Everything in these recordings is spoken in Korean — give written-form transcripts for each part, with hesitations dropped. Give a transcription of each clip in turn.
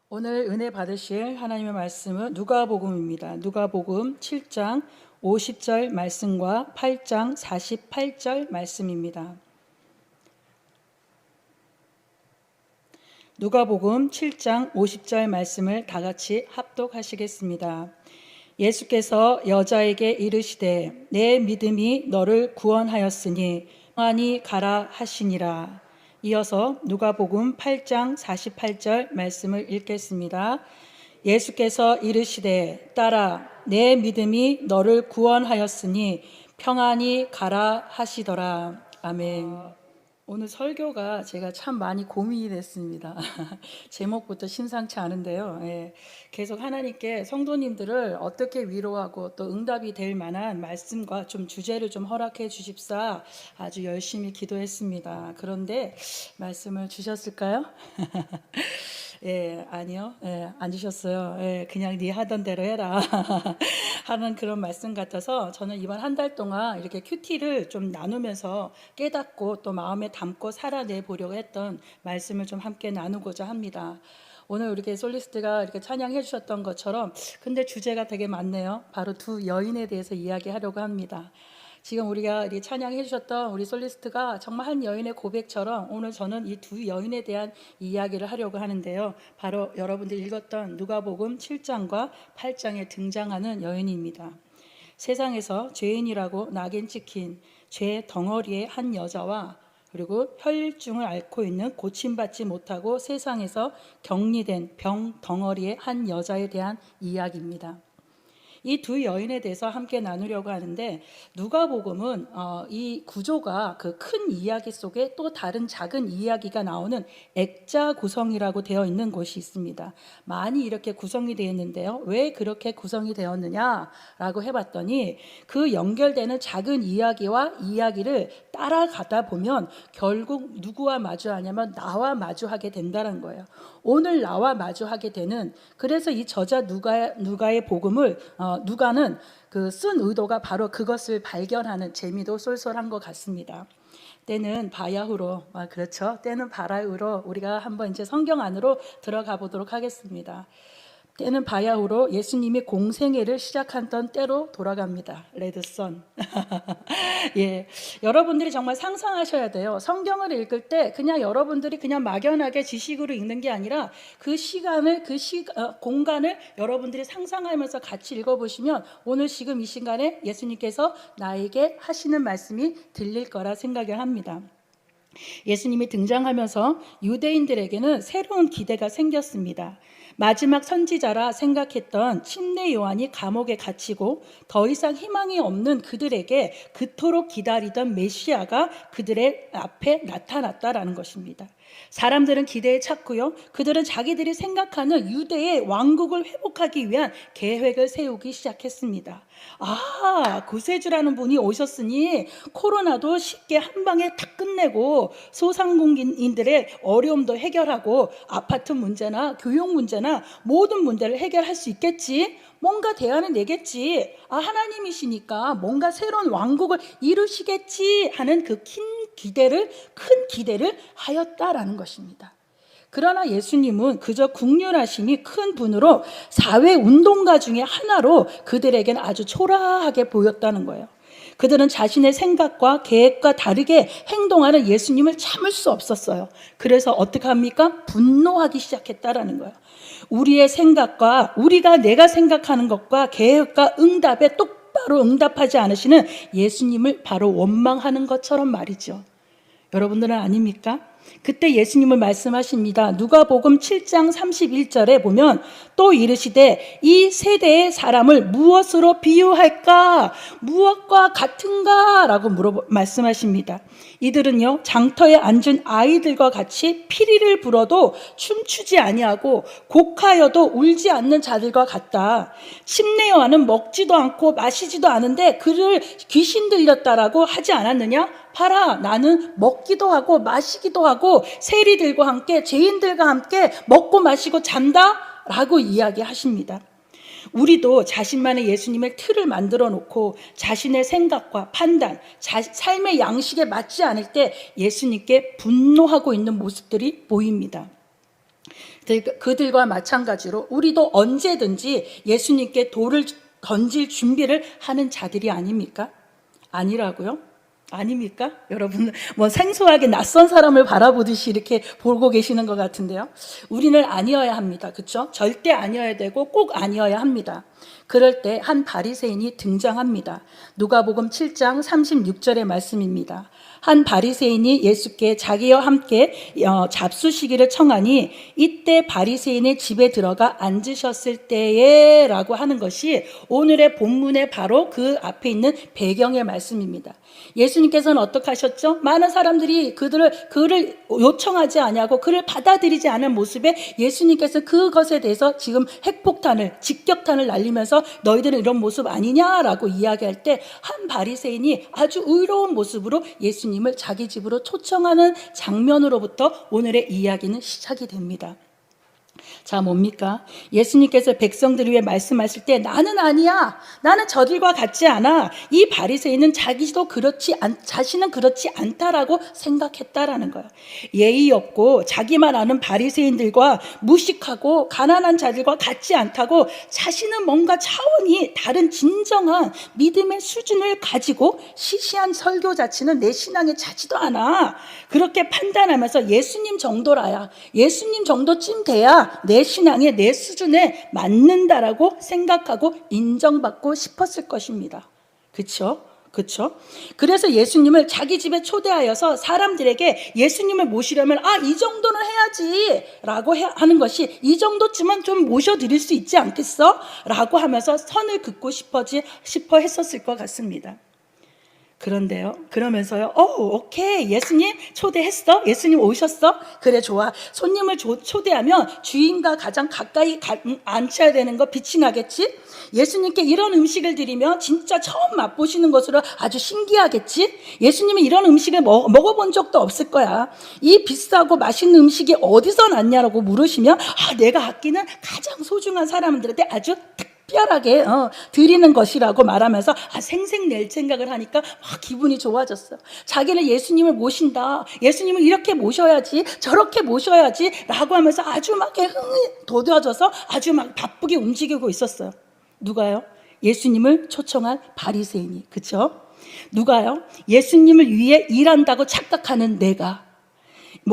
오늘 은혜 받으실 하나님의 말씀은 누가복음입니다. 누가복음 7장 50절 말씀과 8장 48절 말씀입니다. 누가복음 7장 50절 말씀을 다 같이 합독하시겠습니다. 예수께서 여자에게 이르시되 내 믿음이 너를 구원하였으니 평안히 가라 하시니라. 이어서 누가복음 8장 48절 말씀을 읽겠습니다. 예수께서 이르시되 딸아 내 믿음이 너를 구원하였으니 평안히 가라 하시더라. 아멘. 오늘 설교가 제가 참 많이 고민이 됐습니다. 제목부터 심상치 않은데요. 계속 하나님께 성도님들을 어떻게 위로하고 또 응답이 될 만한 말씀과 좀 주제를 좀 허락해 주십사 아주 열심히 기도했습니다. 그런데 말씀을 주셨을까요? 아니요. 안 주셨어요. 그냥 네 하던 대로 해라. 하는 그런 말씀 같아서 저는 이번 한 달 동안 이렇게 큐티를 좀 나누면서 깨닫고 또 마음에 담고 살아내 보려고 했던 말씀을 좀 함께 나누고자 합니다. 오늘 이렇게 솔리스트가 이렇게 찬양해 주셨던 것처럼 근데 주제가 되게 많네요. 바로 두 여인에 대해서 이야기하려고 합니다. 지금 우리가 찬양해 주셨던 우리 솔리스트가 정말 한 여인의 고백처럼 오늘 저는 이 두 여인에 대한 이야기를 하려고 하는데요. 바로 여러분들 읽었던 누가복음 7장과 8장에 등장하는 여인입니다. 세상에서 죄인이라고 낙인 찍힌 죄 덩어리의 한 여자와 그리고 혈증을 앓고 있는 고침받지 못하고 세상에서 격리된 병 덩어리의 한 여자에 대한 이야기입니다. 이 두 여인에 대해서 함께 나누려고 하는데 누가복음은 이 구조가 그 큰 이야기 속에 또 다른 작은 이야기가 나오는 액자 구성이라고 되어 있는 곳이 있습니다. 많이 이렇게 구성이 되어 있는데요. 왜 그렇게 구성이 되었느냐라고 해봤더니 그 연결되는 작은 이야기와 이야기를 따라가다 보면 결국 누구와 마주하냐면 나와 마주하게 된다는 거예요. 오늘 나와 마주하게 되는 그래서 이 저자 누가의 복음을 누가는 그 쓴 의도가 바로 그것을 발견하는 재미도 쏠쏠한 것 같습니다. 때는 바야흐로 그렇죠. 때는 바야흐로 우리가 한번 이제 성경 안으로 들어가 보도록 하겠습니다. 때는 바야흐로 예수님이 공생애를 시작했던 때로 돌아갑니다. 레드선. 여러분들이 정말 상상하셔야 돼요. 성경을 읽을 때 그냥 여러분들이 그냥 막연하게 지식으로 읽는 게 아니라 그 시간을 공간을 여러분들이 상상하면서 같이 읽어보시면 오늘 지금 이 시간에 예수님께서 나에게 하시는 말씀이 들릴 거라 생각을 합니다. 예수님이 등장하면서 유대인들에게는 새로운 기대가 생겼습니다. 마지막 선지자라 생각했던 침례 요한이 감옥에 갇히고 더 이상 희망이 없는 그들에게 그토록 기다리던 메시아가 그들의 앞에 나타났다라는 것입니다. 사람들은 기대에 찼고요. 그들은 자기들이 생각하는 유대의 왕국을 회복하기 위한 계획을 세우기 시작했습니다. 구세주라는 분이 오셨으니 코로나도 쉽게 한 방에 탁 끝내고 소상공인들의 어려움도 해결하고 아파트 문제나 교육 문제나 모든 문제를 해결할 수 있겠지. 뭔가 대안을 내겠지. 하나님이시니까 뭔가 새로운 왕국을 이루시겠지 하는 그 큰 기대를 하였다라는 것입니다. 그러나 예수님은 그저 국률하심이 큰 분으로 사회운동가 중에 하나로 그들에게는 아주 초라하게 보였다는 거예요. 그들은 자신의 생각과 계획과 다르게 행동하는 예수님을 참을 수 없었어요. 그래서 어떻게 합니까? 분노하기 시작했다라는 거예요. 우리의 생각과 내가 생각하는 것과 계획과 응답에 똑바로 응답하지 않으시는 예수님을 바로 원망하는 것처럼 말이죠. 여러분들은 아닙니까? 그때 예수님은 말씀하십니다. 누가복음 7장 31절에 보면 또 이르시되 이 세대의 사람을 무엇으로 비유할까? 무엇과 같은가? 라고 말씀하십니다. 이들은요 장터에 앉은 아이들과 같이 피리를 불어도 춤추지 아니하고 곡하여도 울지 않는 자들과 같다. 침례 요한은 먹지도 않고 마시지도 않은데 그를 귀신 들렸다라고 하지 않았느냐? 봐라, 나는 먹기도 하고 마시기도 하고 세리들과 함께 죄인들과 함께 먹고 마시고 잔다 라고 이야기하십니다. 우리도 자신만의 예수님의 틀을 만들어 놓고 자신의 생각과 판단, 삶의 양식에 맞지 않을 때 예수님께 분노하고 있는 모습들이 보입니다. 그들과 마찬가지로 우리도 언제든지 예수님께 돌을 던질 준비를 하는 자들이 아닙니까? 아니라고요? 아닙니까? 여러분, 뭐 생소하게 낯선 사람을 바라보듯이 이렇게 보고 계시는 것 같은데요. 우리는 아니어야 합니다. 그렇죠? 절대 아니어야 되고 꼭 아니어야 합니다. 그럴 때 한 바리새인이 등장합니다. 누가복음 7장 36절의 말씀입니다. 한 바리새인이 예수께 자기와 함께 잡수시기를 청하니 이때 바리새인의 집에 들어가 앉으셨을 때에 라고 하는 것이 오늘의 본문의 바로 그 앞에 있는 배경의 말씀입니다. 예수님께서는 어떻게 하셨죠? 많은 사람들이 그를 요청하지 아니하고 그를 받아들이지 않은 모습에 예수님께서 그것에 대해서 지금 핵폭탄을 직격탄을 날리면서 너희들은 이런 모습 아니냐라고 이야기할 때 한 바리새인이 아주 의로운 모습으로 예수님을 자기 집으로 초청하는 장면으로부터 오늘의 이야기는 시작이 됩니다. 자, 뭡니까? 예수님께서 백성들을 위해 말씀하실 때 나는 아니야. 나는 저들과 같지 않아. 이 바리새인은 자신은 그렇지 않다라고 생각했다라는 거예요. 예의 없고 자기만 아는 바리새인들과 무식하고 가난한 자들과 같지 않다고 자신은 뭔가 차원이 다른 진정한 믿음의 수준을 가지고 시시한 설교 자체는 내 신앙에 차지도 않아. 그렇게 판단하면서 예수님 정도라야. 예수님 정도쯤 돼야 내 신앙에 내 수준에 맞는다라고 생각하고 인정받고 싶었을 것입니다. 그렇죠? 그렇죠? 그래서 예수님을 자기 집에 초대하여서 사람들에게 예수님을 모시려면 이 정도는 해야지 라고 하는 것이 이 정도쯤은 좀 모셔드릴 수 있지 않겠어? 라고 하면서 선을 긋고 싶어 했었을 것 같습니다. 그런데요, 그러면서요, 오케이, 예수님 초대했어? 예수님 오셨어? 그래, 좋아. 손님을 초대하면 주인과 가장 가까이 앉혀야 되는 거 빛이 나겠지? 예수님께 이런 음식을 드리면 진짜 처음 맛보시는 것으로 아주 신기하겠지? 예수님은 이런 음식을 먹어본 적도 없을 거야. 이 비싸고 맛있는 음식이 어디서 났냐라고 물으시면 내가 아끼는 가장 소중한 사람들한테 아주 특별하게 드리는 것이라고 말하면서 생색 낼 생각을 하니까 막 기분이 좋아졌어요. 자기는 예수님을 모신다. 예수님을 이렇게 모셔야지, 저렇게 모셔야지 라고 하면서 아주 막 흥이 돋아져서 아주 막 바쁘게 움직이고 있었어요. 누가요? 예수님을 초청한 바리새인이. 그렇죠? 누가요? 예수님을 위해 일한다고 착각하는 내가.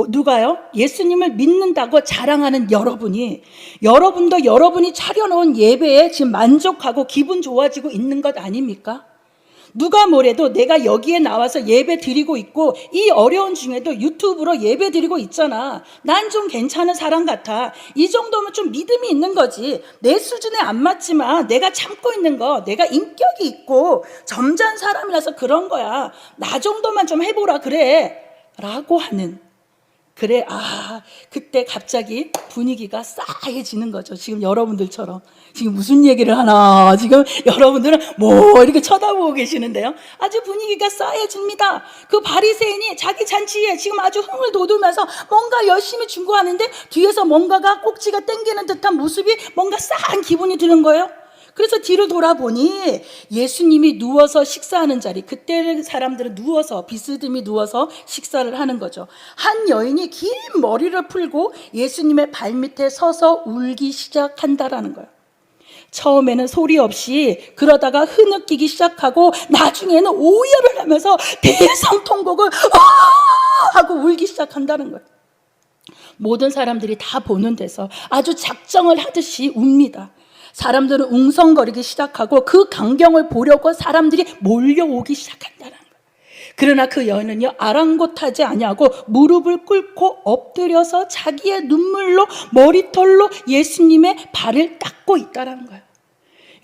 누가요? 예수님을 믿는다고 자랑하는 여러분도 여러분이 차려놓은 예배에 지금 만족하고 기분 좋아지고 있는 것 아닙니까? 누가 뭐래도 내가 여기에 나와서 예배 드리고 있고 이 어려운 중에도 유튜브로 예배 드리고 있잖아. 난 좀 괜찮은 사람 같아. 이 정도면 좀 믿음이 있는 거지. 내 수준에 안 맞지만 내가 참고 있는 거, 내가 인격이 있고 점잖은 사람이라서 그런 거야. 나 정도만 좀 해보라 그래 라고 하는, 그래, 그때 갑자기 분위기가 싸해지는 거죠. 지금 여러분들처럼. 지금 무슨 얘기를 하나. 지금 여러분들은 이렇게 쳐다보고 계시는데요. 아주 분위기가 싸해집니다. 그 바리새인이 자기 잔치에 지금 아주 흥을 돋우면서 뭔가 열심히 준비하는데 뒤에서 뭔가가 꼭지가 땡기는 듯한 모습이 뭔가 싸한 기분이 드는 거예요. 그래서 뒤를 돌아보니 예수님이 누워서 식사하는 자리, 그때 사람들은 비스듬히 누워서 식사를 하는 거죠. 한 여인이 긴 머리를 풀고 예수님의 발밑에 서서 울기 시작한다라는 거예요. 처음에는 소리 없이 그러다가 흐느끼기 시작하고 나중에는 오열을 하면서 대성통곡을 하고 울기 시작한다는 거예요. 모든 사람들이 다 보는 데서 아주 작정을 하듯이 웁니다. 사람들은 웅성거리기 시작하고 그 광경을 보려고 사람들이 몰려오기 시작한다는 거예요. 그러나 그 여인은요, 아랑곳하지 아니하고 무릎을 꿇고 엎드려서 자기의 눈물로 머리털로 예수님의 발을 닦고 있다는 거예요.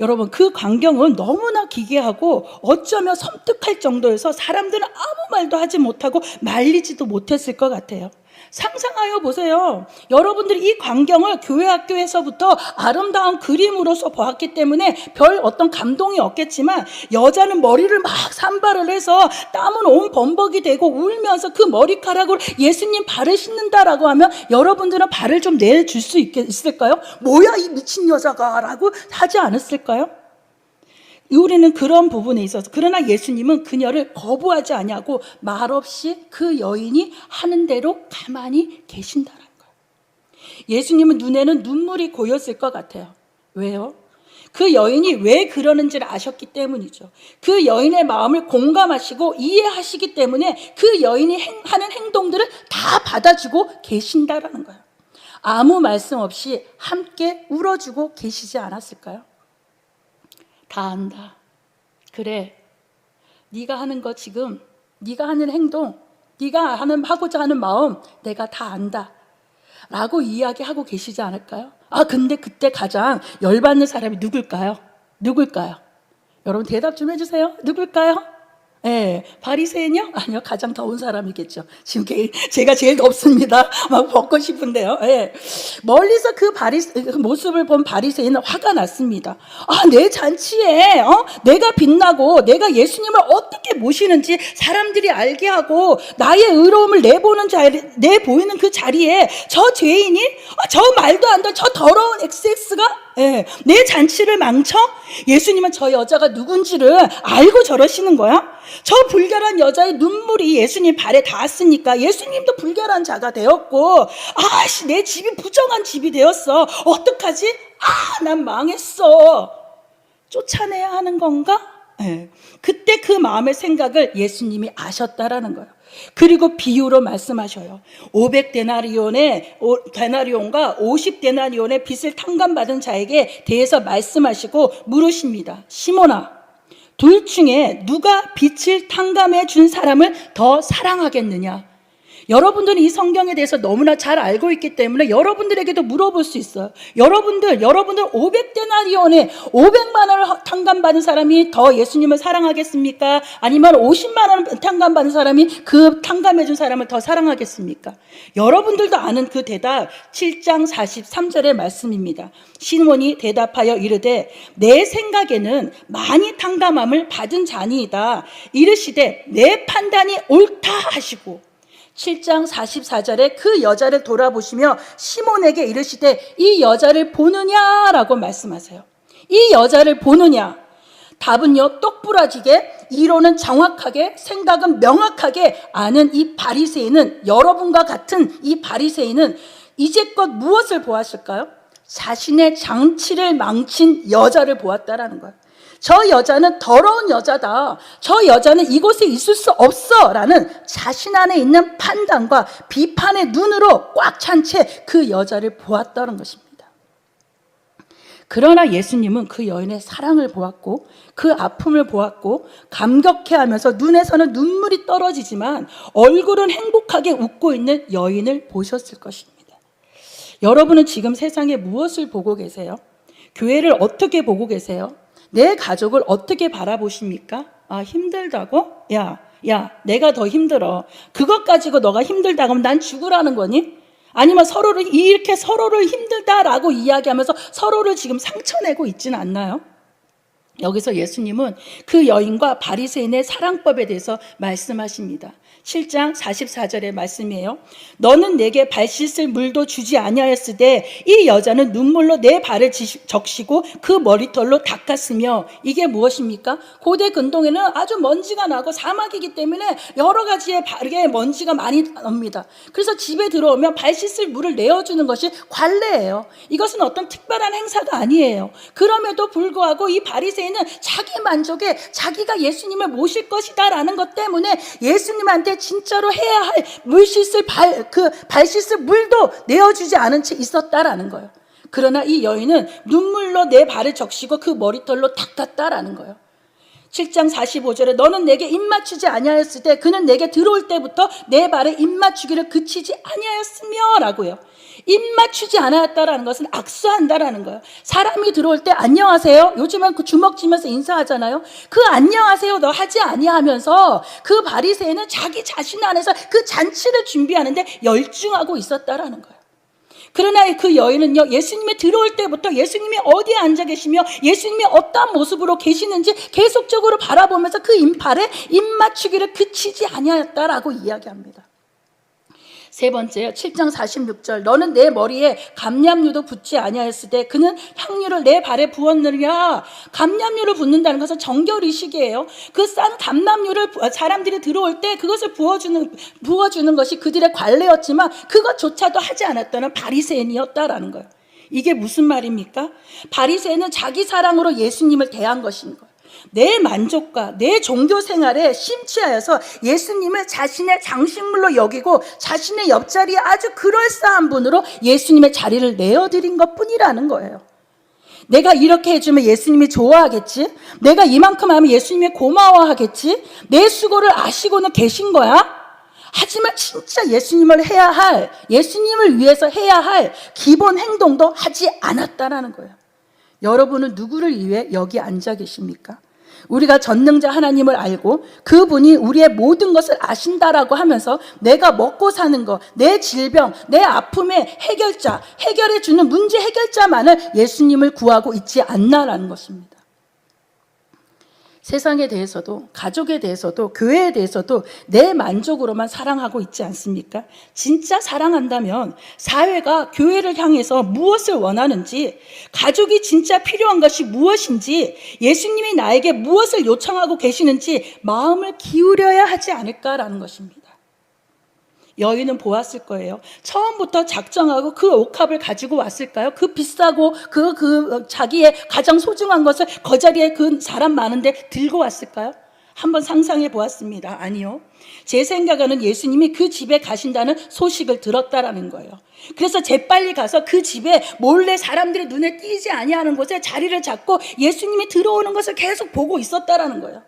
여러분, 그 광경은 너무나 기괴하고 어쩌면 섬뜩할 정도여서 사람들은 아무 말도 하지 못하고 말리지도 못했을 것 같아요. 상상하여 보세요. 여러분들이 이 광경을 교회 학교에서부터 아름다운 그림으로서 보았기 때문에 별 어떤 감동이 없겠지만 여자는 머리를 막 산발을 해서 땀은 온 범벅이 되고 울면서 그 머리카락으로 예수님 발을 씻는다라고 하면 여러분들은 발을 좀 내줄 수 있을까요? 뭐야 이 미친 여자가 라고 하지 않았을까요? 우리는 그런 부분에 있어서, 그러나 예수님은 그녀를 거부하지 아니하고 말없이 그 여인이 하는 대로 가만히 계신다는 거예요. 예수님은 눈에는 눈물이 고였을 것 같아요. 왜요? 그 여인이 왜 그러는지를 아셨기 때문이죠. 그 여인의 마음을 공감하시고 이해하시기 때문에 그 여인이 하는 행동들을 다 받아주고 계신다라는 거예요. 아무 말씀 없이 함께 울어주고 계시지 않았을까요? 다 안다. 그래, 네가 하는 거 지금, 네가 하는 행동, 네가 하고자 하는 마음 내가 다 안다 라고 이야기하고 계시지 않을까요? 근데 그때 가장 열받는 사람이 누굴까요? 여러분 대답 좀 해주세요. 누굴까요? 바리새인이요? 아니요, 가장 더운 사람이겠죠. 지금 제가 제일 덥습니다. 막 벗고 싶은데요. 멀리서 그 모습을 본 바리새인은 화가 났습니다. 내 잔치에 내가 빛나고 내가 예수님을 어떻게 모시는지 사람들이 알게 하고 나의 의로움을 내보이는 그 자리에 저 죄인이 저 말도 안 되는 저 더러운 XX가 내 잔치를 망쳐? 예수님은 저 여자가 누군지를 알고 저러시는 거야? 저 불결한 여자의 눈물이 예수님 발에 닿았으니까 예수님도 불결한 자가 되었고, 내 집이 부정한 집이 되었어. 어떡하지? 난 망했어. 쫓아내야 하는 건가? 그때 그 마음의 생각을 예수님이 아셨다라는 거예요. 그리고 비유로 말씀하셔요. 500데나리온과 50데나리온의 빚을 탕감받은 자에게 대해서 말씀하시고 물으십니다. 시몬아, 둘 중에 누가 빚을 탕감해 준 사람을 더 사랑하겠느냐? 여러분들은 이 성경에 대해서 너무나 잘 알고 있기 때문에 여러분들에게도 물어볼 수 있어요. 여러분들 500데나리온에 500만 원을 탕감받은 사람이 더 예수님을 사랑하겠습니까? 아니면 50만 원 탕감받은 사람이 그 탕감해준 사람을 더 사랑하겠습니까? 여러분들도 아는 그 대답 7장 43절의 말씀입니다. 시몬이 대답하여 이르되 내 생각에는 많이 탕감함을 받은 자니이다. 이르시되 내 판단이 옳다 하시고 7장 44절에 그 여자를 돌아보시며 시몬에게 이르시되 이 여자를 보느냐라고 말씀하세요. 이 여자를 보느냐? 답은요, 똑부러지게 이론은 정확하게 생각은 명확하게 아는 이 바리새인은, 여러분과 같은 이 바리새인은 이제껏 무엇을 보았을까요? 자신의 장치를 망친 여자를 보았다라는 거예요. 저 여자는 더러운 여자다. 저 여자는 이곳에 있을 수 없어 라는 자신 안에 있는 판단과 비판의 눈으로 꽉 찬 채 그 여자를 보았다는 것입니다. 그러나 예수님은 그 여인의 사랑을 보았고 그 아픔을 보았고 감격해하면서 눈에서는 눈물이 떨어지지만 얼굴은 행복하게 웃고 있는 여인을 보셨을 것입니다. 여러분은 지금 세상에 무엇을 보고 계세요? 교회를 어떻게 보고 계세요? 내 가족을 어떻게 바라보십니까? 힘들다고? 야, 내가 더 힘들어. 그것 가지고 너가 힘들다고 하면 난 죽으라는 거니? 아니면 서로를 힘들다라고 이야기하면서 서로를 지금 상처내고 있지는 않나요? 여기서 예수님은 그 여인과 바리새인의 사랑법에 대해서 말씀하십니다. 7장 44절의 말씀이에요. 너는 내게 발 씻을 물도 주지 아니하였으되 이 여자는 눈물로 내 발을 적시고 그 머리털로 닦았으며. 이게 무엇입니까? 고대 근동에는 아주 먼지가 나고 사막이기 때문에 여러 가지의 발에 먼지가 많이 납니다. 그래서 집에 들어오면 발 씻을 물을 내어주는 것이 관례예요. 이것은 어떤 특별한 행사가 아니에요. 그럼에도 불구하고 이 바리새인은 자기 만족에 자기가 예수님을 모실 것이다 라는 것 때문에 예수님한테 진짜로 해야 할 발 씻을 물도 내어주지 않은 채 있었다라는 거예요. 그러나 이 여인은 눈물로 내 발을 적시고 그 머리털로 닦았다라는 거예요. 7장 45절에 너는 내게 입맞추지 아니하였을 때 그는 내게 들어올 때부터 내 발에 입맞추기를 그치지 아니하였으며 라고요. 입맞추지 않았다라는 것은 악수한다라는 거예요. 사람이 들어올 때 안녕하세요. 요즘은 그 주먹 쥐면서 인사하잖아요. 그 안녕하세요 너 하지 아니하면서 그 바리새인은 자기 자신 안에서 그 잔치를 준비하는데 열중하고 있었다라는 거예요. 그러나 그 여인은요, 예수님이 들어올 때부터 예수님이 어디에 앉아 계시며 예수님이 어떠한 모습으로 계시는지 계속적으로 바라보면서 그 발에 입맞추기를 그치지 아니하였다라고 이야기합니다. 세 번째요. 7장 46절. 너는 내 머리에 감람유도 붓지 아니하였으되 그는 향유를 내 발에 부었느니라. 감람유를 붓는다는 것은 정결의식이에요. 그 싼 감람유를 사람들이 들어올 때 그것을 부어주는 것이 그들의 관례였지만 그것조차도 하지 않았다는 바리새인이었다라는 거예요. 이게 무슨 말입니까? 바리새인은 자기 사랑으로 예수님을 대한 것인 거예요. 내 만족과 내 종교 생활에 심취하여서 예수님을 자신의 장식물로 여기고 자신의 옆자리에 아주 그럴싸한 분으로 예수님의 자리를 내어드린 것뿐이라는 거예요. 내가 이렇게 해주면 예수님이 좋아하겠지? 내가 이만큼 하면 예수님이 고마워하겠지? 내 수고를 아시고는 계신 거야? 하지만 진짜 예수님을 위해서 해야 할 기본 행동도 하지 않았다라는 거예요. 여러분은 누구를 위해 여기 앉아 계십니까? 우리가 전능자 하나님을 알고 그분이 우리의 모든 것을 아신다라고 하면서 내가 먹고 사는 것, 내 질병, 내 아픔의 해결자, 해결해주는 문제 해결자만을 예수님을 구하고 있지 않나라는 것입니다. 세상에 대해서도 가족에 대해서도 교회에 대해서도 내 만족으로만 사랑하고 있지 않습니까? 진짜 사랑한다면 사회가 교회를 향해서 무엇을 원하는지, 가족이 진짜 필요한 것이 무엇인지, 예수님이 나에게 무엇을 요청하고 계시는지 마음을 기울여야 하지 않을까라는 것입니다. 여인은 보았을 거예요. 처음부터 작정하고 그 옥합을 가지고 왔을까요? 그 비싸고 자기의 가장 소중한 것을 그 자리에 그 사람 많은데 들고 왔을까요? 한번 상상해 보았습니다. 아니요. 제 생각에는 예수님이 그 집에 가신다는 소식을 들었다라는 거예요. 그래서 재빨리 가서 그 집에 몰래 사람들의 눈에 띄지 아니하는 곳에 자리를 잡고 예수님이 들어오는 것을 계속 보고 있었다라는 거예요.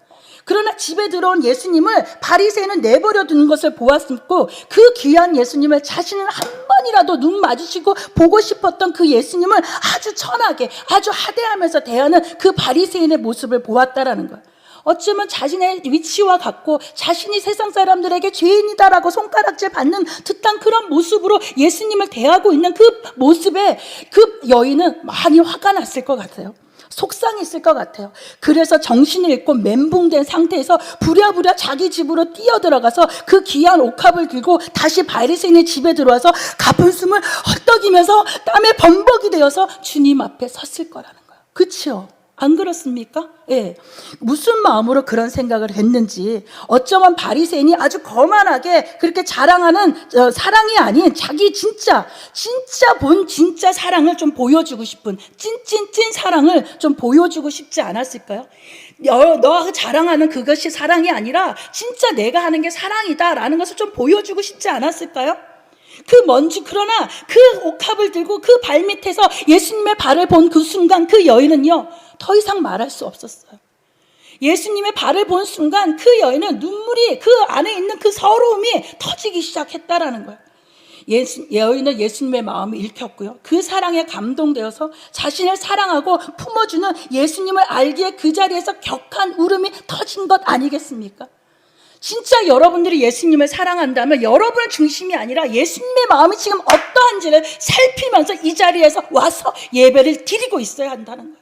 그러나 집에 들어온 예수님을 바리새인은 내버려 두는 것을 보았고 그 귀한 예수님을 자신은 한 번이라도 눈 마주치고 보고 싶었던 그 예수님을 아주 천하게 아주 하대하면서 대하는 그 바리새인의 모습을 보았다라는 거예요. 어쩌면 자신의 위치와 같고 자신이 세상 사람들에게 죄인이다라고 손가락질 받는 듯한 그런 모습으로 예수님을 대하고 있는 그 모습에 그 여인은 많이 화가 났을 것 같아요. 속상했을 것 같아요. 그래서 정신을 잃고 멘붕된 상태에서 부랴부랴 자기 집으로 뛰어들어가서 그 귀한 옥합을 들고 다시 바리새인의 집에 들어와서 가쁜 숨을 헐떡이면서 땀에 범벅이 되어서 주님 앞에 섰을 거라는 거예요. 그렇죠? 안 그렇습니까? 예. 무슨 마음으로 그런 생각을 했는지, 어쩌면 바리새인이 아주 거만하게 그렇게 자랑하는 사랑이 아닌 자기 진짜 사랑을 좀 보여주고 싶은 찐 사랑을 좀 보여주고 싶지 않았을까요? 너가 자랑하는 그것이 사랑이 아니라 진짜 내가 하는 게 사랑이다라는 것을 좀 보여주고 싶지 않았을까요? 그러나 그 옥합을 들고 그 발밑에서 예수님의 발을 본 그 순간 그 여인은요, 더 이상 말할 수 없었어요. 예수님의 발을 본 순간 그 여인은 눈물이 그 안에 있는 그 서러움이 터지기 시작했다라는 거예요. 여인은 예수님의 마음을 읽혔고요. 그 사랑에 감동되어서 자신을 사랑하고 품어주는 예수님을 알기에 그 자리에서 격한 울음이 터진 것 아니겠습니까? 진짜 여러분들이 예수님을 사랑한다면 여러분의 중심이 아니라 예수님의 마음이 지금 어떠한지를 살피면서 이 자리에서 와서 예배를 드리고 있어야 한다는 거예요.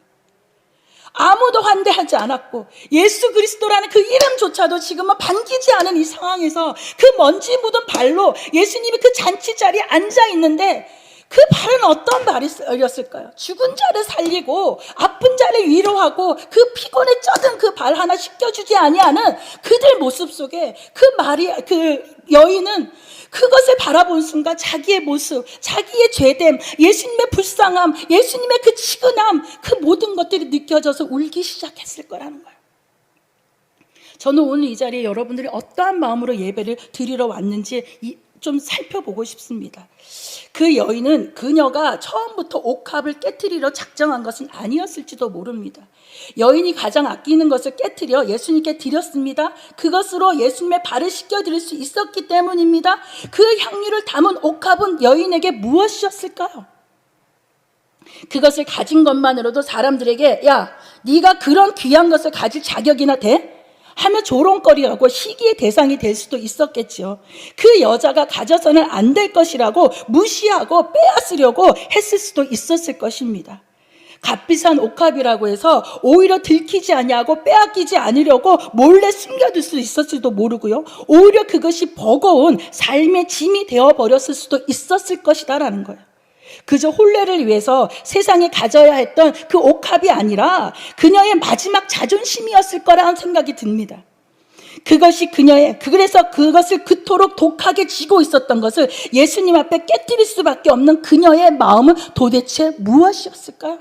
아무도 환대하지 않았고 예수 그리스도라는 그 이름조차도 지금은 반기지 않은 이 상황에서 그 먼지 묻은 발로 예수님이 그 잔치 자리에 앉아 있는데 그 발은 어떤 발이었을까요? 죽은 자를 살리고 아픈 자를 위로하고 그 피곤에 쩌든 그 발 하나 씻겨주지 아니하는 그들 모습 속에 그 여인은 그것을 바라본 순간 자기의 모습, 자기의 죄됨, 예수님의 불쌍함, 예수님의 그 치근함, 그 모든 것들이 느껴져서 울기 시작했을 거라는 거예요. 저는 오늘 이 자리에 여러분들이 어떠한 마음으로 예배를 드리러 왔는지 좀 살펴보고 싶습니다. 그 여인은 그녀가 처음부터 옥합을 깨트리려 작정한 것은 아니었을지도 모릅니다. 여인이 가장 아끼는 것을 깨트려 예수님께 드렸습니다. 그것으로 예수님의 발을 씻겨드릴 수 있었기 때문입니다. 그 향유를 담은 옥합은 여인에게 무엇이었을까요? 그것을 가진 것만으로도 사람들에게 야, 네가 그런 귀한 것을 가질 자격이나 돼? 하며 조롱거리하고 시기의 대상이 될 수도 있었겠지요. 그 여자가 가져서는 안 될 것이라고 무시하고 빼앗으려고 했을 수도 있었을 것입니다. 값비싼 옥합이라고 해서 오히려 들키지 아니하고 빼앗기지 않으려고 몰래 숨겨둘 수 있었을지도 모르고요. 오히려 그것이 버거운 삶의 짐이 되어버렸을 수도 있었을 것이다라는 거예요. 그저 혼례를 위해서 세상에 가져야 했던 그 옥합이 아니라 그녀의 마지막 자존심이었을 거라는 생각이 듭니다. 그래서 그것을 그토록 독하게 쥐고 있었던 것을 예수님 앞에 깨뜨릴 수밖에 없는 그녀의 마음은 도대체 무엇이었을까요?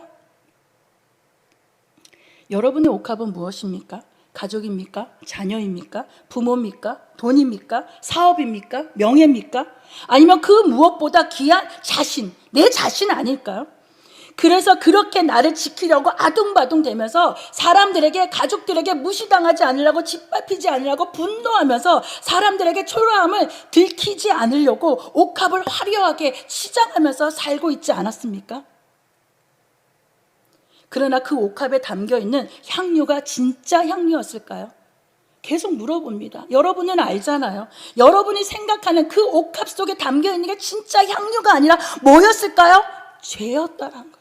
여러분의 옥합은 무엇입니까? 가족입니까? 자녀입니까? 부모입니까? 돈입니까? 사업입니까? 명예입니까? 아니면 그 무엇보다 귀한 자신, 내 자신 아닐까요? 그래서 그렇게 나를 지키려고 아둥바둥 대면서 사람들에게, 가족들에게 무시당하지 않으려고, 짓밟히지 않으려고 분노하면서 사람들에게 초라함을 들키지 않으려고 옥합을 화려하게 치장하면서 살고 있지 않았습니까? 그러나 그 옥합에 담겨있는 향유가 진짜 향유였을까요? 계속 물어봅니다. 여러분은 알잖아요. 여러분이 생각하는 그 옥합 속에 담겨있는 게 진짜 향유가 아니라 뭐였을까요? 죄였다라는 거예요.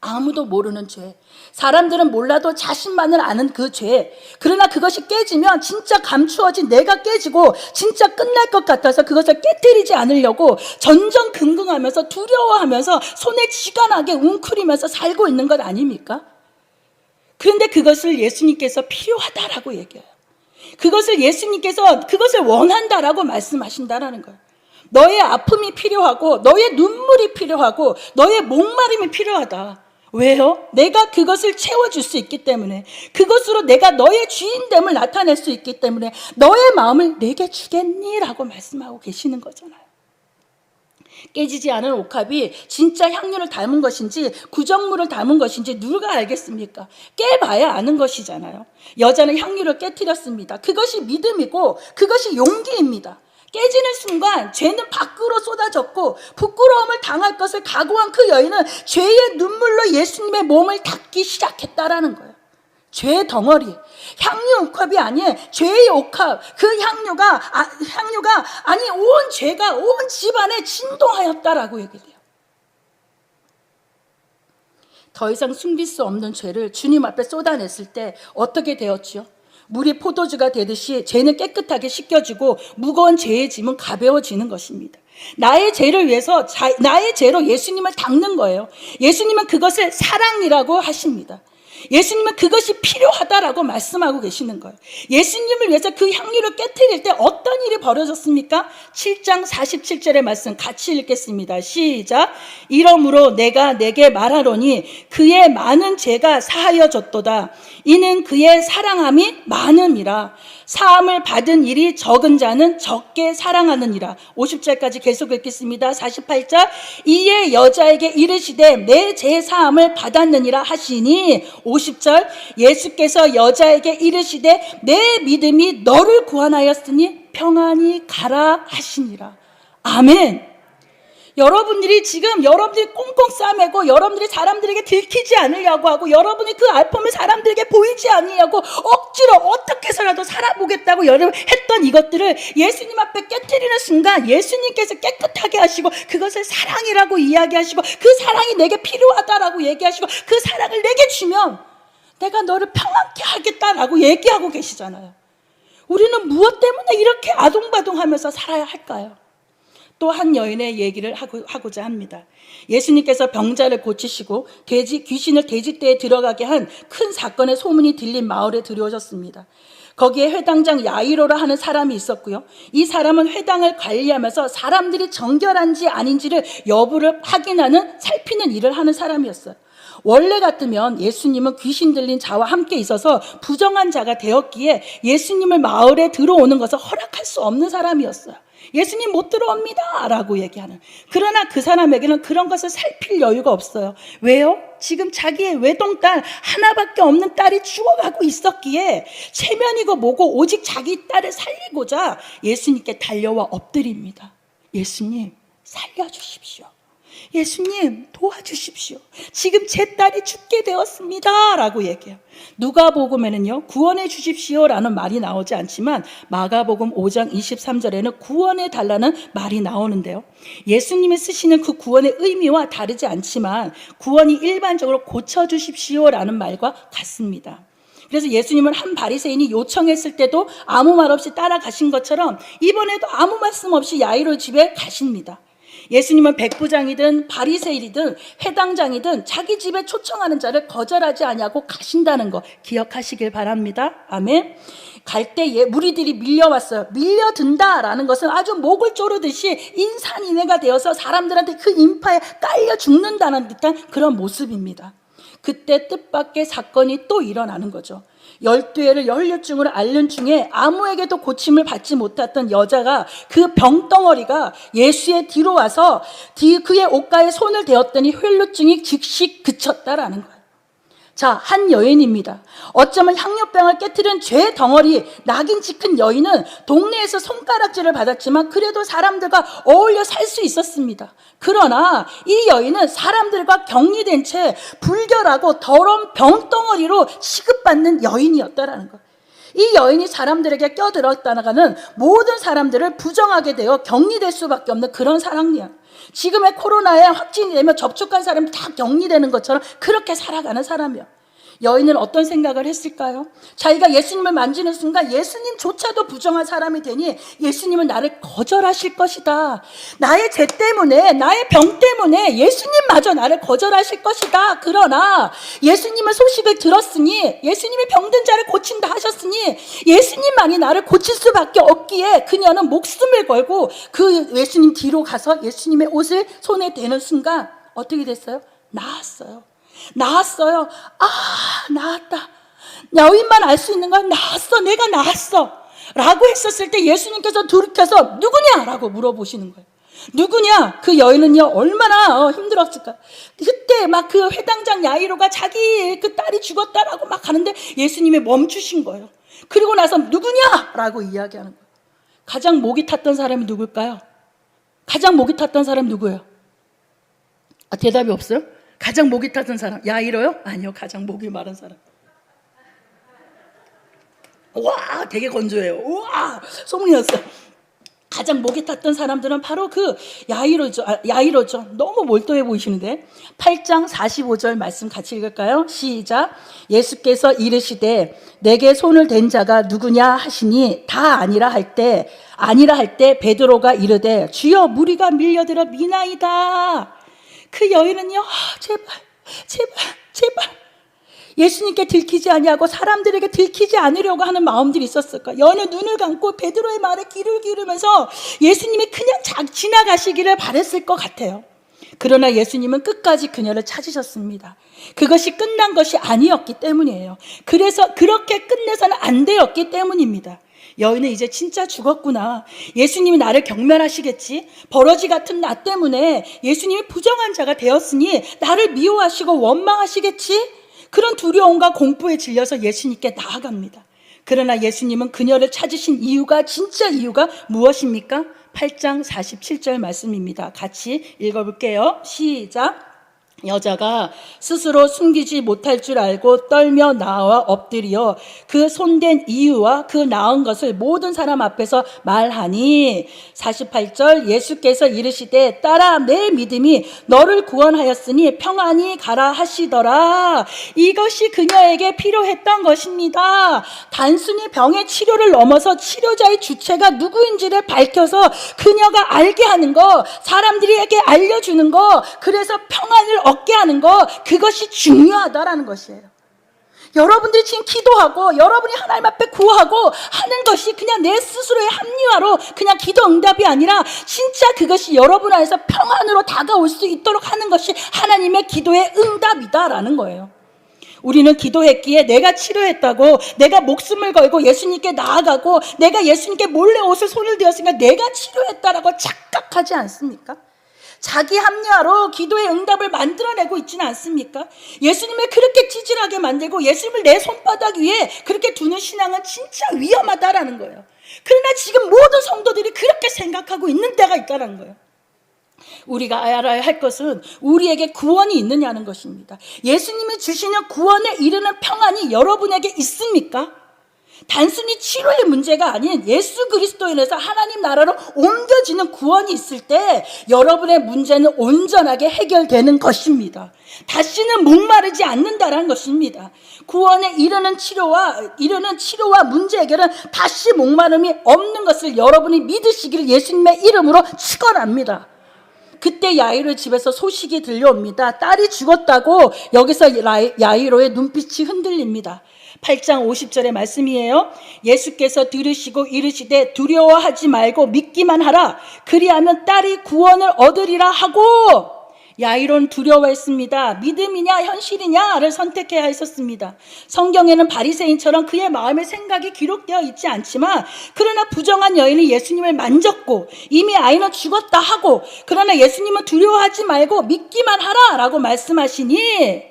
아무도 모르는 죄. 사람들은 몰라도 자신만을 아는 그 죄. 그러나 그것이 깨지면 진짜 감추어진 내가 깨지고 진짜 끝날 것 같아서 그것을 깨뜨리지 않으려고 전전긍긍하면서 두려워하면서 손에 쥐가 나게 웅크리면서 살고 있는 것 아닙니까? 그런데 그것을 예수님께서 필요하다라고 얘기해요. 그것을 원한다라고 말씀하신다라는 거예요. 너의 아픔이 필요하고 너의 눈물이 필요하고 너의 목마름이 필요하다. 왜요? 내가 그것을 채워줄 수 있기 때문에, 그것으로 내가 너의 주인됨을 나타낼 수 있기 때문에 너의 마음을 내게 주겠니? 라고 말씀하고 계시는 거잖아요. 깨지지 않은 옥합이 진짜 향유를 담은 것인지 구정물을 담은 것인지 누가 알겠습니까? 깨봐야 아는 것이잖아요. 여자는 향유를 깨뜨렸습니다. 그것이 믿음이고 그것이 용기입니다. 깨지는 순간 죄는 밖으로 쏟아졌고 부끄러움을 당할 것을 각오한 그 여인은 죄의 눈물로 예수님의 몸을 닦기 시작했다라는 거예요. 죄의 덩어리, 향유 옥합이 아닌 죄의 옥합, 그 향유가 아니 온 죄가 온 집안에 진동하였다라고 얘기돼요. 더 이상 숨길 수 없는 죄를 주님 앞에 쏟아냈을 때 어떻게 되었지요? 물이 포도주가 되듯이 죄는 깨끗하게 씻겨지고 무거운 죄의 짐은 가벼워지는 것입니다. 나의 죄를 위해서 나의 죄로 예수님을 닦는 거예요. 예수님은 그것을 사랑이라고 하십니다. 예수님은 그것이 필요하다라고 말씀하고 계시는 거예요. 예수님을 위해서 그 향유를 깨뜨릴 때 어떤 일이 벌어졌습니까? 7장 47절의 말씀 같이 읽겠습니다. 시작. 이러므로 내가 내게 말하노니 그의 많은 죄가 사하여졌도다. 이는 그의 사랑함이 많음이라. 사함을 받은 일이 적은 자는 적게 사랑하느니라. 50절까지 계속 읽겠습니다. 48절. 이에 여자에게 이르시되 내 죄 사함을 받았느니라 하시니 50절. 예수께서 여자에게 이르시되 내 믿음이 너를 구원하였으니 평안히 가라 하시니라. 아멘. 여러분들이 꽁꽁 싸매고 여러분들이 사람들에게 들키지 않으려고 하고 여러분이 그 아픔을 사람들에게 보이지 않으려고 억지로 어떻게 해서라도 살아보겠다고 했던 이것들을 예수님 앞에 깨뜨리는 순간 예수님께서 깨끗하게 하시고 그것을 사랑이라고 이야기하시고 그 사랑이 내게 필요하다라고 얘기하시고 그 사랑을 내게 주면 내가 너를 평안케 하겠다라고 얘기하고 계시잖아요. 우리는 무엇 때문에 이렇게 아동바동하면서 살아야 할까요? 또 한 여인의 얘기를 하고자 합니다. 예수님께서 병자를 고치시고 귀신을 돼지떼에 들어가게 한 큰 사건의 소문이 들린 마을에 들어오셨습니다. 거기에 회당장 야이로라 하는 사람이 있었고요. 이 사람은 회당을 관리하면서 사람들이 정결한지 아닌지를 여부를 살피는 일을 하는 사람이었어요. 원래 같으면 예수님은 귀신 들린 자와 함께 있어서 부정한 자가 되었기에 예수님을 마을에 들어오는 것을 허락할 수 없는 사람이었어요. 예수님 못 들어옵니다 라고 얘기하는. 그러나 그 사람에게는 그런 것을 살필 여유가 없어요. 왜요? 지금 자기의 외동딸 하나밖에 없는 딸이 죽어가고 있었기에 체면이고 뭐고 오직 자기 딸을 살리고자 예수님께 달려와 엎드립니다. 예수님 살려주십시오. 예수님 도와주십시오. 지금 제 딸이 죽게 되었습니다 라고 얘기해요. 누가복음에는요 구원해 주십시오라는 말이 나오지 않지만 마가복음 5장 23절에는 구원해 달라는 말이 나오는데요, 예수님이 쓰시는 그 구원의 의미와 다르지 않지만 구원이 일반적으로 고쳐주십시오라는 말과 같습니다. 그래서 예수님은 한 바리새인이 요청했을 때도 아무 말 없이 따라가신 것처럼 이번에도 아무 말씀 없이 야이로 집에 가십니다. 예수님은 백부장이든 바리새인이든 회당장이든 자기 집에 초청하는 자를 거절하지 아니하고 가신다는 거 기억하시길 바랍니다. 아멘. 갈 때 무리들이 밀려왔어요. 밀려든다라는 것은 아주 목을 조르듯이 인산인해가 되어서 사람들한테 그 인파에 깔려 죽는다는 듯한 그런 모습입니다. 그때 뜻밖의 사건이 또 일어나는 거죠. 12회를 혈류증으로 앓는 중에 아무에게도 고침을 받지 못했던 여자가 그 병덩어리가 예수의 뒤로 와서 그의 옷가에 손을 대었더니 혈류증이 즉시 그쳤다라는 거예요. 자, 한 여인입니다. 어쩌면 향료병을 깨트린 죄 덩어리 낙인 찍힌 여인은 동네에서 손가락질을 받았지만 그래도 사람들과 어울려 살 수 있었습니다. 그러나 이 여인은 사람들과 격리된 채 불결하고 더러운 병덩어리로 취급받는 여인이었다라는 거예요. 이 여인이 사람들에게 껴들었다가는 모든 사람들을 부정하게 되어 격리될 수밖에 없는 그런 사람이야. 지금의 코로나에 확진이 되면 접촉한 사람이 다 격리되는 것처럼 그렇게 살아가는 사람이야. 여인은 어떤 생각을 했을까요? 자기가 예수님을 만지는 순간 예수님조차도 부정한 사람이 되니 예수님은 나를 거절하실 것이다. 나의 죄 때문에, 나의 병 때문에 예수님마저 나를 거절하실 것이다. 그러나 예수님의 소식을 들었으니, 예수님이 병든 자를 고친다 하셨으니 예수님만이 나를 고칠 수밖에 없기에 그녀는 목숨을 걸고 그 예수님 뒤로 가서 예수님의 옷을 손에 대는 순간 어떻게 됐어요? 나았어요. 나았다. 여인만 알 수 있는 건 나았어. 내가 나았어 라고 했었을 때 예수님께서 돌이켜서 누구냐? 라고 물어보시는 거예요. 누구냐? 그 여인은요 얼마나 힘들었을까. 그때 막 그 회당장 야이로가 자기 그 딸이 죽었다라고 막 하는데 예수님이 멈추신 거예요. 그리고 나서 누구냐? 라고 이야기하는 거예요. 가장 목이 탔던 사람이 누굴까요? 가장 목이 탔던 사람이 누구예요? 대답이 없어요? 가장 목이 탔던 사람 야이로요? 아니요, 가장 목이 마른 사람. 와, 되게 건조해요. 우와, 소문이 났어요. 가장 목이 탔던 사람들은 바로 그 야이로죠. 너무 몰두해 보이시는데 8장 45절 말씀 같이 읽을까요? 시작. 예수께서 이르시되 내게 손을 댄 자가 누구냐 하시니 다 아니라 할 때 베드로가 이르되 주여 무리가 밀려들어 미나이다. 그 여인은요 제발 예수님께 들키지 아니하고 사람들에게 들키지 않으려고 하는 마음들이 있었을까. 여인은 눈을 감고 베드로의 말에 귀를 기울이면서 예수님이 그냥 지나가시기를 바랬을 것 같아요. 그러나 예수님은 끝까지 그녀를 찾으셨습니다. 그것이 끝난 것이 아니었기 때문이에요. 그래서 그렇게 끝내서는 안 되었기 때문입니다. 여인은 이제 진짜 죽었구나. 예수님이 나를 경멸하시겠지. 버러지 같은 나 때문에 예수님이 부정한 자가 되었으니 나를 미워하시고 원망하시겠지. 그런 두려움과 공포에 질려서 예수님께 나아갑니다. 그러나 예수님은 그녀를 찾으신 이유가, 진짜 이유가 무엇입니까? 8장 47절 말씀입니다. 같이 읽어볼게요. 시작. 여자가 스스로 숨기지 못할 줄 알고 떨며 나와 엎드려 그 손댄 이유와 그 나은 것을 모든 사람 앞에서 말하니 48절 예수께서 이르시되 딸아 내 믿음이 너를 구원하였으니 평안히 가라 하시더라. 이것이 그녀에게 필요했던 것입니다. 단순히 병의 치료를 넘어서 치료자의 주체가 누구인지를 밝혀서 그녀가 알게 하는 거, 사람들에게 알려주는 거, 그래서 평안을 얻게 하는 거, 그것이 중요하다라는 것이에요. 여러분들이 지금 기도하고 여러분이 하나님 앞에 구하고 하는 것이 그냥 내 스스로의 합리화로 그냥 기도 응답이 아니라 진짜 그것이 여러분 안에서 평안으로 다가올 수 있도록 하는 것이 하나님의 기도의 응답이다라는 거예요. 우리는 기도했기에 내가 치료했다고, 내가 목숨을 걸고 예수님께 나아가고 내가 예수님께 몰래 옷을 손을 대었으니까 내가 치료했다라고 착각하지 않습니까? 자기 합리화로 기도의 응답을 만들어내고 있지는 않습니까? 예수님을 그렇게 찌질하게 만들고 예수님을 내 손바닥 위에 그렇게 두는 신앙은 진짜 위험하다라는 거예요. 그러나 지금 모든 성도들이 그렇게 생각하고 있는 때가 있다는 거예요. 우리가 알아야 할 것은 우리에게 구원이 있느냐는 것입니다. 예수님이 주시는 구원에 이르는 평안이 여러분에게 있습니까? 단순히 치료의 문제가 아닌 예수 그리스도에 인해서 하나님 나라로 옮겨지는 구원이 있을 때 여러분의 문제는 온전하게 해결되는 것입니다. 다시는 목마르지 않는다는 것입니다. 구원에 이르는 치료와 문제 해결은 다시 목마름이 없는 것을 여러분이 믿으시기를 예수님의 이름으로 축원합니다. 그때 야이로 집에서 소식이 들려옵니다. 딸이 죽었다고. 여기서 야이로의 눈빛이 흔들립니다. 8장 50절의 말씀이에요. 예수께서 들으시고 이르시되 두려워하지 말고 믿기만 하라. 그리하면 딸이 구원을 얻으리라 하고. 야이로는 두려워했습니다. 믿음이냐 현실이냐를 선택해야 했었습니다. 성경에는 바리새인처럼 그의 마음의 생각이 기록되어 있지 않지만, 그러나 부정한 여인이 예수님을 만졌고 이미 아이는 죽었다 하고, 그러나 예수님은 두려워하지 말고 믿기만 하라 라고 말씀하시니,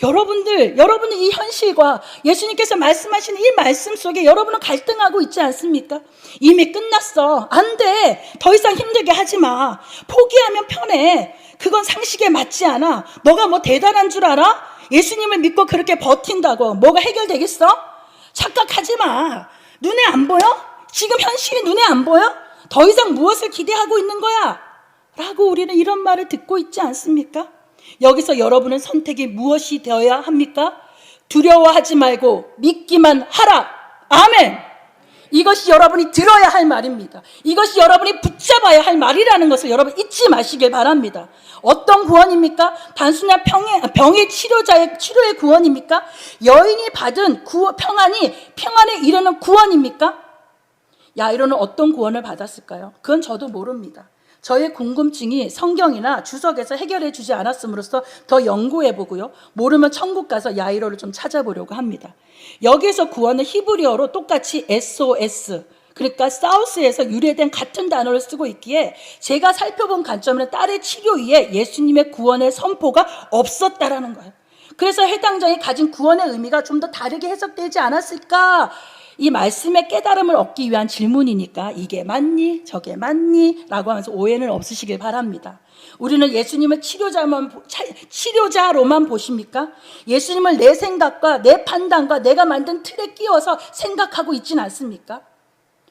여러분들 이 현실과 예수님께서 말씀하시는 이 말씀 속에 여러분은 갈등하고 있지 않습니까? 이미 끝났어. 안 돼. 더 이상 힘들게 하지 마. 포기하면 편해. 그건 상식에 맞지 않아. 너가 뭐 대단한 줄 알아? 예수님을 믿고 그렇게 버틴다고 뭐가 해결되겠어? 착각하지 마. 눈에 안 보여? 지금 현실이 눈에 안 보여? 더 이상 무엇을 기대하고 있는 거야? 라고 우리는 이런 말을 듣고 있지 않습니까? 여기서 여러분의 선택이 무엇이 되어야 합니까? 두려워하지 말고 믿기만 하라. 아멘. 이것이 여러분이 들어야 할 말입니다. 이것이 여러분이 붙잡아야 할 말이라는 것을 여러분 잊지 마시길 바랍니다. 어떤 구원입니까? 단순한 병의 치료의 구원입니까? 여인이 받은 평안에 이르는 구원입니까? 야이로는 어떤 구원을 받았을까요? 그건 저도 모릅니다. 저의 궁금증이 성경이나 주석에서 해결해 주지 않았음으로써 더 연구해 보고요. 모르면 천국 가서 야이로를 좀 찾아보려고 합니다. 여기에서 구원은 히브리어로 똑같이 SOS, 그러니까 사우스에서 유래된 같은 단어를 쓰고 있기에 제가 살펴본 관점은 딸의 치료 위에 예수님의 구원의 선포가 없었다라는 거예요. 그래서 해당장이 가진 구원의 의미가 좀 더 다르게 해석되지 않았을까? 이 말씀의 깨달음을 얻기 위한 질문이니까 이게 맞니? 저게 맞니? 라고 하면서 오해는 없으시길 바랍니다. 우리는 예수님을 치료자로만 보십니까? 예수님을 내 생각과 내 판단과 내가 만든 틀에 끼워서 생각하고 있지는 않습니까?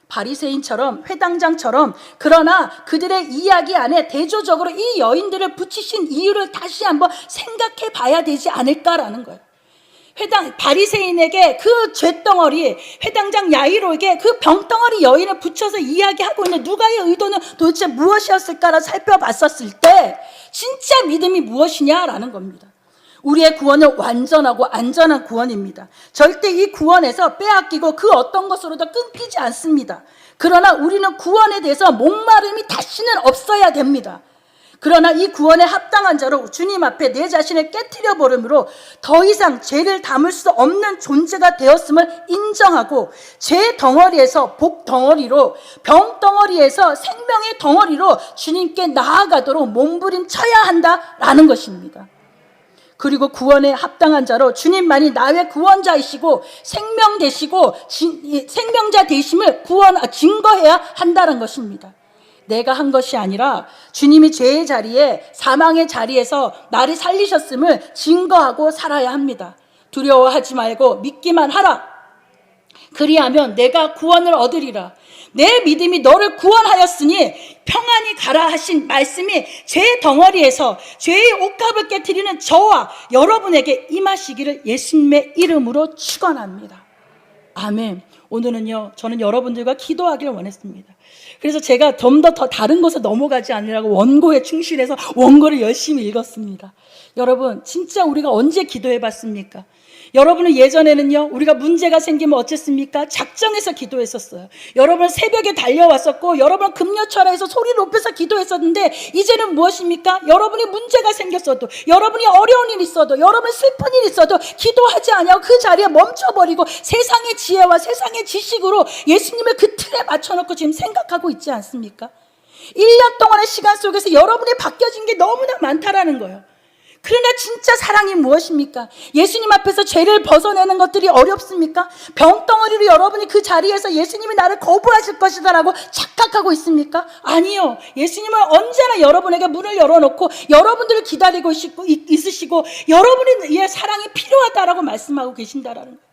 바리새인처럼 회당장처럼, 그러나 그들의 이야기 안에 대조적으로 이 여인들을 붙이신 이유를 다시 한번 생각해 봐야 되지 않을까라는 거예요. 바리새인에게 그 죄덩어리, 회당장 야이로에게 그 병덩어리 여인을 붙여서 이야기하고 있는 누가의 의도는 도대체 무엇이었을까를 살펴봤었을 때 진짜 믿음이 무엇이냐라는 겁니다. 우리의 구원은 완전하고 안전한 구원입니다. 절대 이 구원에서 빼앗기고 그 어떤 것으로도 끊기지 않습니다. 그러나 우리는 구원에 대해서 목마름이 다시는 없어야 됩니다. 그러나 이 구원에 합당한 자로 주님 앞에 내 자신을 깨트려 버림으로 더 이상 죄를 담을 수 없는 존재가 되었음을 인정하고, 죄 덩어리에서 복 덩어리로, 병 덩어리에서 생명의 덩어리로 주님께 나아가도록 몸부림쳐야 한다라는 것입니다. 그리고 구원에 합당한 자로 주님만이 나의 구원자이시고 생명 되시고 생명자 되심을 증거해야 한다는 것입니다. 내가 한 것이 아니라 주님이 죄의 자리에, 사망의 자리에서 나를 살리셨음을 증거하고 살아야 합니다. 두려워하지 말고 믿기만 하라. 그리하면 내가 구원을 얻으리라. 내 믿음이 너를 구원하였으니 평안히 가라 하신 말씀이 죄 덩어리에서 죄의 옥합을 깨트리는 저와 여러분에게 임하시기를 예수님의 이름으로 축원합니다. 아멘. 오늘은요, 저는 여러분들과 기도하기를 원했습니다. 그래서 제가 좀 더 다른 곳에 넘어가지 않으라고 원고에 충실해서 원고를 열심히 읽었습니다. 여러분, 진짜 우리가 언제 기도해 봤습니까? 여러분은 예전에는요, 우리가 문제가 생기면 어쨌습니까? 작정해서 기도했었어요. 여러분 새벽에 달려왔었고, 여러분 금요철에서 소리 높여서 기도했었는데, 이제는 무엇입니까? 여러분이 문제가 생겼어도, 여러분이 어려운 일 있어도, 여러분 슬픈 일 있어도 기도하지 않냐고 그 자리에 멈춰버리고 세상의 지혜와 세상의 지식으로 예수님을 그 틀에 맞춰놓고 지금 생각하고 있지 않습니까? 1년 동안의 시간 속에서 여러분이 바뀌어진 게 너무나 많다라는 거예요. 그러나 진짜 사랑이 무엇입니까? 예수님 앞에서 죄를 벗어내는 것들이 어렵습니까? 병덩어리로 여러분이 그 자리에서 예수님이 나를 거부하실 것이다라고 착각하고 있습니까? 아니요. 예수님은 언제나 여러분에게 문을 열어놓고 여러분들을 기다리고 있으시고 여러분의 사랑이 필요하다라고 말씀하고 계신다라는 거예요.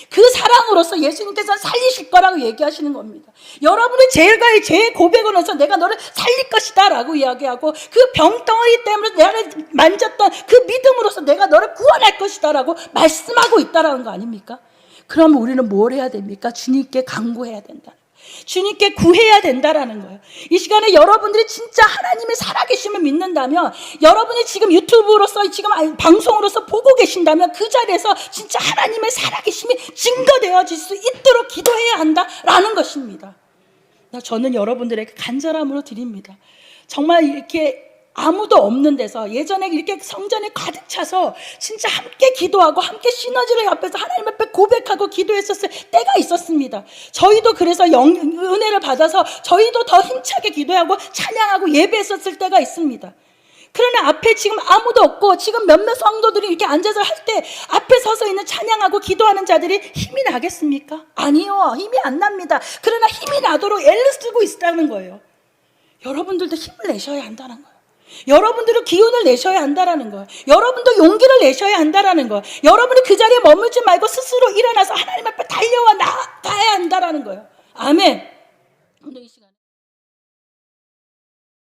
그 사랑으로서 예수님께서는 살리실 거라고 얘기하시는 겁니다. 여러분의 죄과의 죄의 고백으로서 내가 너를 살릴 것이다 라고 이야기하고 그 병덩어리 때문에 나를 만졌던 그 믿음으로서 내가 너를 구원할 것이다 라고 말씀하고 있다라는 거 아닙니까? 그러면 우리는 뭘 해야 됩니까? 주님께 간구해야 된다. 주님께 구해야 된다라는 거예요. 이 시간에 여러분들이 진짜 하나님의 살아계심을 믿는다면, 여러분이 지금 유튜브로서 지금 방송으로서 보고 계신다면 그 자리에서 진짜 하나님의 살아계심이 증거되어질 수 있도록 기도해야 한다라는 것입니다. 저는 여러분들에게 간절함으로 드립니다. 정말 이렇게 아무도 없는 데서, 예전에 이렇게 성전에 가득 차서 진짜 함께 기도하고 함께 시너지를 앞에서 하나님 앞에 고백하고 기도했었을 때가 있었습니다. 저희도 그래서 은혜를 받아서 저희도 더 힘차게 기도하고 찬양하고 예배했었을 때가 있습니다. 그러나 앞에 지금 아무도 없고 지금 몇몇 성도들이 이렇게 앉아서 할 때 앞에 서서 있는 찬양하고 기도하는 자들이 힘이 나겠습니까? 아니요, 힘이 안 납니다. 그러나 힘이 나도록 애를 쓰고 있다는 거예요. 여러분들도 힘을 내셔야 한다는 거예요. 여러분들은 기운을 내셔야 한다라는 거예요. 여러분도 용기를 내셔야 한다라는 거예요. 여러분이 그 자리에 머물지 말고 스스로 일어나서 하나님 앞에 달려와 나가야 한다라는 거예요. 아멘. 오늘 이 시간